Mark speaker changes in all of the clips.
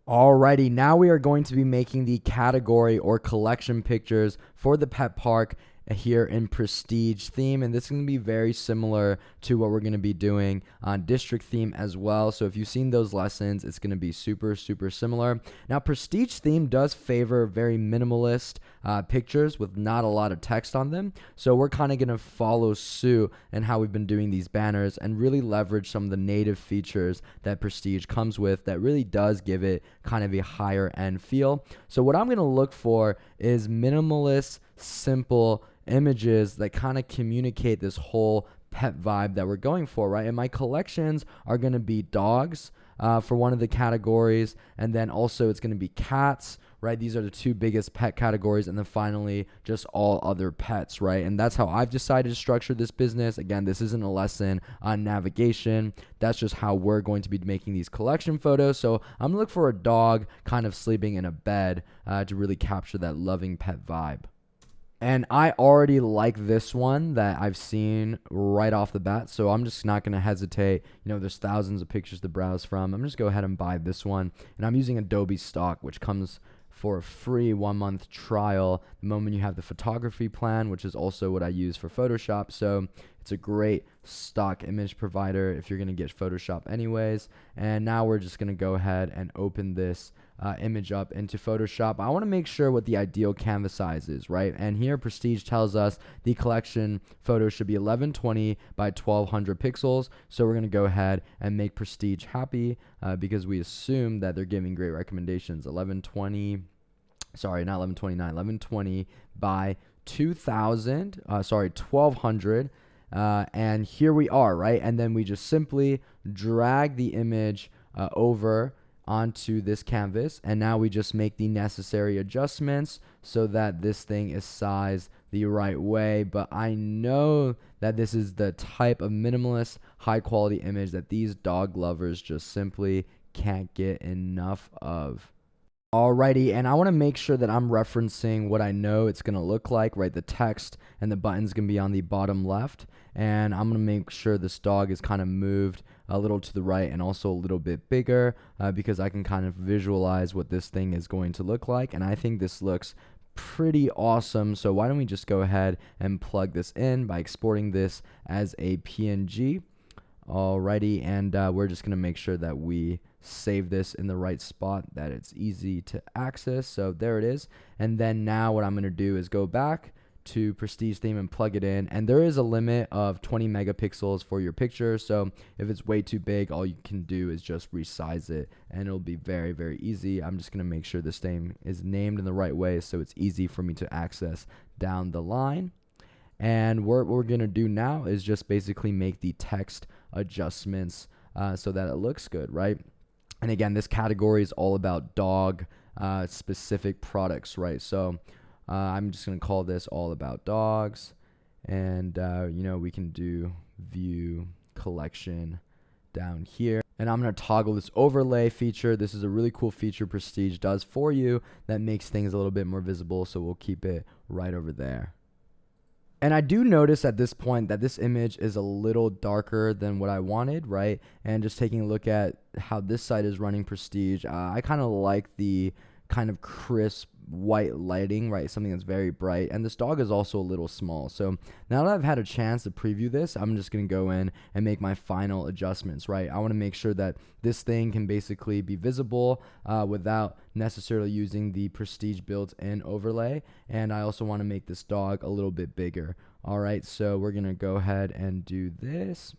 Speaker 1: Alrighty, now we are going to be making the category or collection pictures for the pet park here in Prestige theme, and this is going to be very similar to what we're going to be doing on district theme as well. So if you've seen those lessons, it's going to be super similar. Now Prestige theme does favor very minimalist pictures with not a lot of text on them, so we're kind of going to follow suit in how we've been doing these banners and really leverage some of the native features that Prestige comes with that really does give it kind of a higher end feel. So what I'm going to look for is minimalist, simple images that kind of communicate this whole pet vibe that we're going for, right? And my collections are going to be dogs for one of the categories, and then also it's going to be cats, right? These are the two biggest pet categories, and then finally just all other pets, right? And that's how I've decided to structure this business. Again, this isn't a lesson on navigation. That's just how we're going to be making these collection photos. So I'm gonna look for a dog kind of sleeping in a bed to really capture that loving pet vibe. And I already like this one that I've seen right off the bat, so I'm just not going to hesitate. You know, there's thousands of pictures to browse from. I'm just go ahead and buy this one. And I'm using Adobe Stock, which comes for a free 1-month trial the moment you have the photography plan, which is also what I use for Photoshop. So it's a great stock image provider if you're going to get Photoshop anyways. And now we're just going to go ahead and open this image up into Photoshop. I want to make sure what the ideal canvas size is, right? And here Prestige tells us the collection photo should be 1120 by 1200 pixels. So we're going to go ahead and make Prestige happy because we assume that they're giving great recommendations. 1120, sorry, not 1129, 1120 by 1200. And here we are, right? And then we just simply drag the image over onto this canvas, and now we just make the necessary adjustments so that this thing is sized the right way. But I know that this is the type of minimalist, high quality image that these dog lovers just simply can't get enough of. Alrighty, and I want to make sure that I'm referencing what I know it's going to look like, right? The text and the buttons going to be on the bottom left, and I'm going to make sure this dog is kind of moved a little to the right and also a little bit bigger because I can kind of visualize what this thing is going to look like, and I think this looks pretty awesome. So why don't we just go ahead and plug this in by exporting this as a PNG. Alrighty, and we're just going to make sure that we save this in the right spot, that it's easy to access. So there it is. And then now what I'm going to do is go back to Prestige theme and plug it in. And there is a limit of 20 megapixels for your picture. So if it's way too big, all you can do is just resize it and it'll be very easy. I'm just going to make sure this thing is named in the right way so it's easy for me to access down the line. And what we're going to do now is just basically make the text adjustments so that it looks good, right? And again, this category is all about dog specific products, right? So I'm just going to call this all about dogs. And, you know, we can do view collection down here. And I'm going to toggle this overlay feature. This is a really cool feature Prestige does for you that makes things a little bit more visible. So we'll keep it right over there. And I do notice at this point that this image is a little darker than what I wanted, right? And just taking a look at how this site is running Prestige, I kind of like the kind of crisp white lighting, right? Something that's very bright. And this dog is also a little small. So now that I've had a chance to preview this, I'm just going to go in and make my final adjustments, right? I want to make sure that this thing can basically be visible without necessarily using the Prestige built-in overlay. And I also want to make this dog a little bit bigger. All right, so we're going to go ahead and do this.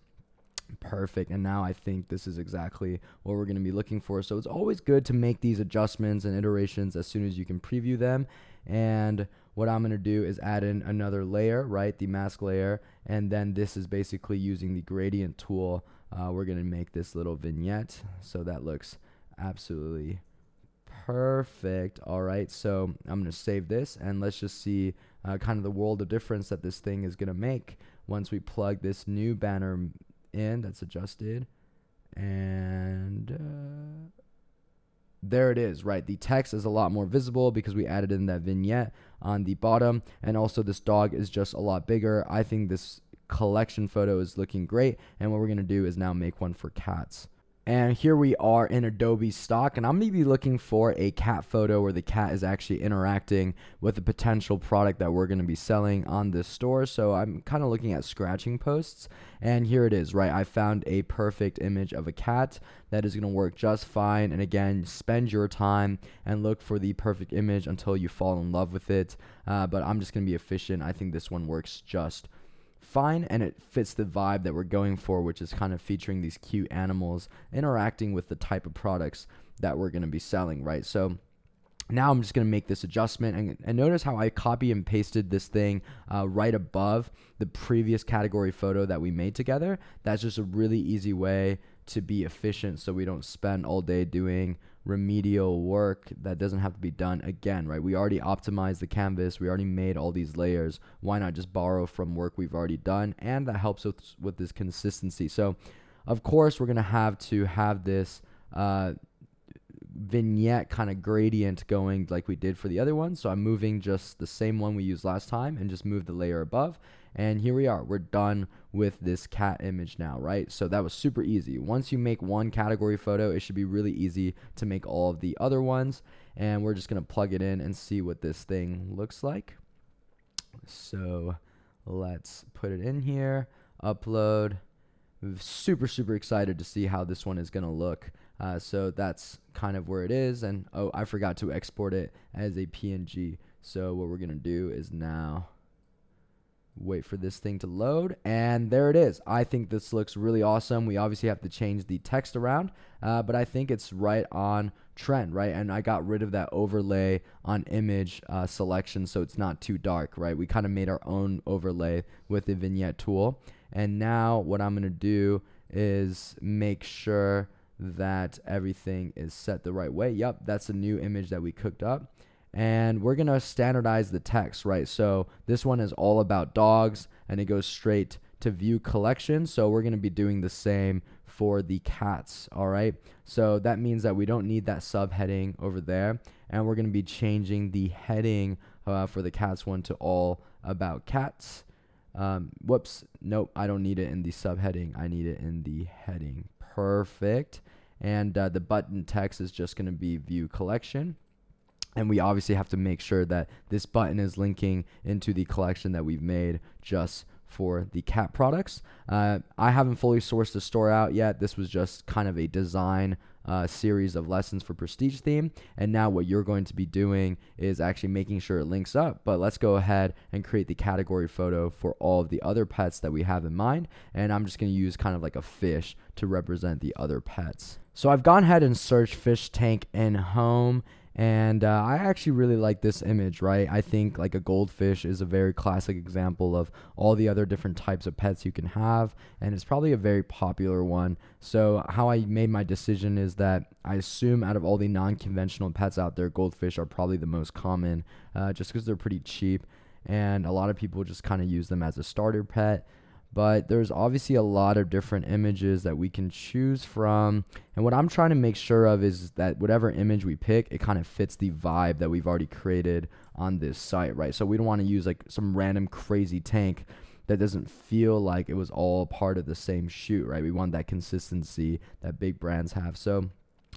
Speaker 1: Perfect. And now I think this is exactly what we're going to be looking for. So it's always good to make these adjustments and iterations as soon as you can preview them. And what I'm going to do is add in another layer, right? The mask layer. And then this is basically using the gradient tool. We're going to make this little vignette. So that looks absolutely perfect. All right. So I'm going to save this and let's just see kind of the world of difference that this thing is going to make once we plug this new banner in that's adjusted. And there it is, right? The text is a lot more visible because we added in that vignette on the bottom, and also this dog is just a lot bigger. I think this collection photo is looking great, and what we're going to do is now make one for cats. And here we are in Adobe Stock, and I'm going to be looking for a cat photo where the cat is actually interacting with a potential product that we're going to be selling on this store. So I'm kind of looking at scratching posts, and here it is, right? I found a perfect image of a cat that is going to work just fine. And again, spend your time and look for the perfect image until you fall in love with it. But I'm just going to be efficient. I think this one works just fine, and it fits the vibe that we're going for, which is kind of featuring these cute animals interacting with the type of products that we're going to be selling, right? So now I'm just going to make this adjustment, and notice how I copy and pasted this thing right above the previous category photo that we made together. That's just a really easy way to be efficient so we don't spend all day doing remedial work that doesn't have to be done again, right? We already optimized the canvas. We already made all these layers. Why not just borrow from work we've already done? And that helps with this consistency. So, of course, we're going to have this vignette kind of gradient going like we did for the other one. So I'm moving just the same one we used last time and just move the layer above. And here we are. We're done with this cat image now, right? So that was super easy. Once you make one category photo, it should be really easy to make all of the other ones. And we're just going to plug it in and see what this thing looks like. So let's put it in here, upload. Super excited to see how this one is going to look. So that's kind of where it is. And oh, I forgot to export it as a PNG. So what we're going to do is now wait for this thing to load, and there it is. I think this looks really awesome. We obviously have to change the text around, but I think it's right on trend, right? And I got rid of that overlay on image selection, so it's not too dark, right? We kind of made our own overlay with the vignette tool. And now what I'm going to do is make sure that everything is set the right way. Yep, that's a new image that we cooked up. And we're going to standardize the text, right? So this one is all about dogs, and it goes straight to view collection. So we're going to be doing the same for the cats, all right? So that means that we don't need that subheading over there. And we're going to be changing the heading for the cats one to all about cats. Whoops, nope, I don't need it in the subheading. I need it in the heading. Perfect. And the button text is just going to be view collection. And we obviously have to make sure that this button is linking into the collection that we've made just for the cat products. I haven't fully sourced the store out yet. This was just kind of a design series of lessons for Prestige Theme. And now what you're going to be doing is actually making sure it links up. But let's go ahead and create the category photo for all of the other pets that we have in mind. And I'm just going to use kind of like a fish to represent the other pets. So I've gone ahead and searched fish tank in home. And I actually really like this image, right? I think like a goldfish is a very classic example of all the other different types of pets you can have, and it's probably a very popular one. So how I made my decision is that I assume out of all the non-conventional pets out there, goldfish are probably the most common, just because they're pretty cheap, and a lot of people just kind of use them as a starter pet. But there's obviously a lot of different images that we can choose from. And what I'm trying to make sure of is that whatever image we pick, it kind of fits the vibe that we've already created on this site, right? So we don't want to use like some random crazy tank that doesn't feel like it was all part of the same shoot, right? We want that consistency that big brands have. So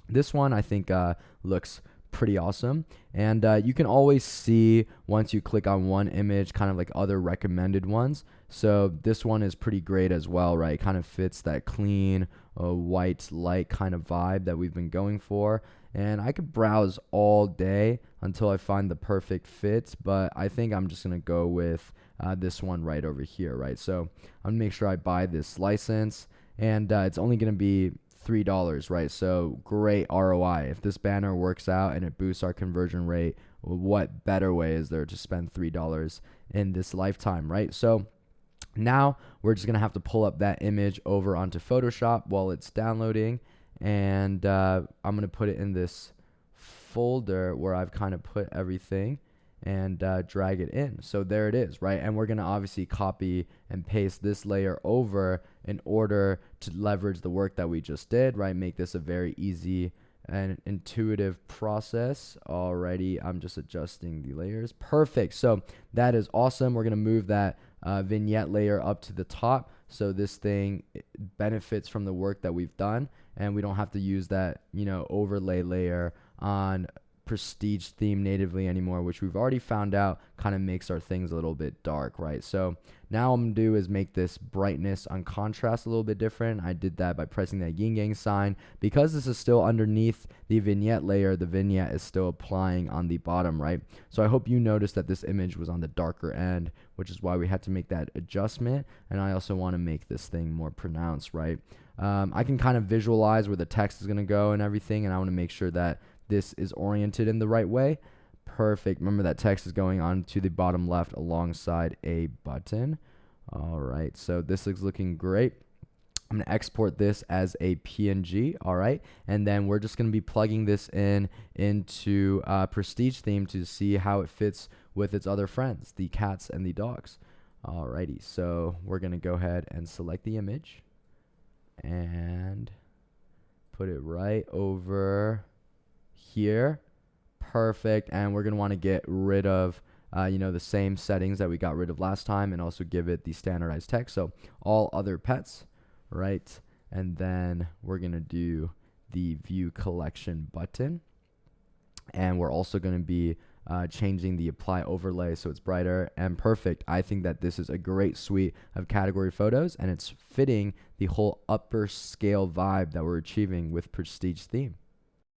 Speaker 1: this one I think looks pretty awesome. And you can always see once you click on one image kind of like other recommended ones. So this one is pretty great as well, right? It kind of fits that clean white light kind of vibe that we've been going for. And I could browse all day until I find the perfect fit, but I think I'm just going to go with this one right over here, right? So I'm going to make sure I buy this license, and it's only going to be $3, right? So great ROI. If this banner works out and it boosts our conversion rate, what better way is there to spend $3 in this lifetime, right? So now we're just gonna have to pull up that image over onto Photoshop while it's downloading, and I'm gonna put it in this folder where I've kind of put everything, and drag it in. So there it is, right? And we're gonna obviously copy and paste this layer over in order to leverage the work that we just did, right? Make this a very easy and intuitive process. Alrighty, I'm just adjusting the layers. Perfect. So that is awesome. We're gonna move that vignette layer up to the top so this thing benefits from the work that we've done. and we don't have to use that, overlay layer on prestige theme natively anymore, which we've already found out kind of makes our things a little bit dark, right? So now what I'm gonna do is make this brightness on contrast a little bit different. I did that by pressing that yin yang sign. Because this is still underneath the vignette layer, the vignette is still applying on the bottom, right? So I hope you noticed that this image was on the darker end, which is why we had to make that adjustment. And I also want to make this thing more pronounced, right? I can kind of visualize where the text is gonna go and everything, and I want to make sure that this is oriented in the right way. Perfect. Remember that text is going on to the bottom left alongside a button. All right, so this is looking great. I'm going to export this as a PNG, all right? And then we're just going to be plugging this into Prestige theme to see how it fits with its other friends, the cats and the dogs. All righty, so we're going to go ahead and select the image and put it right over here. Perfect. And we're going to want to get rid of the same settings that we got rid of last time, and also give it the standardized text. So all other pets, right? And then we're going to do the view collection button, and we're also going to be changing the apply overlay so it's brighter and perfect. I think that this is a great suite of category photos, and it's fitting the whole upper scale vibe that we're achieving with Prestige theme.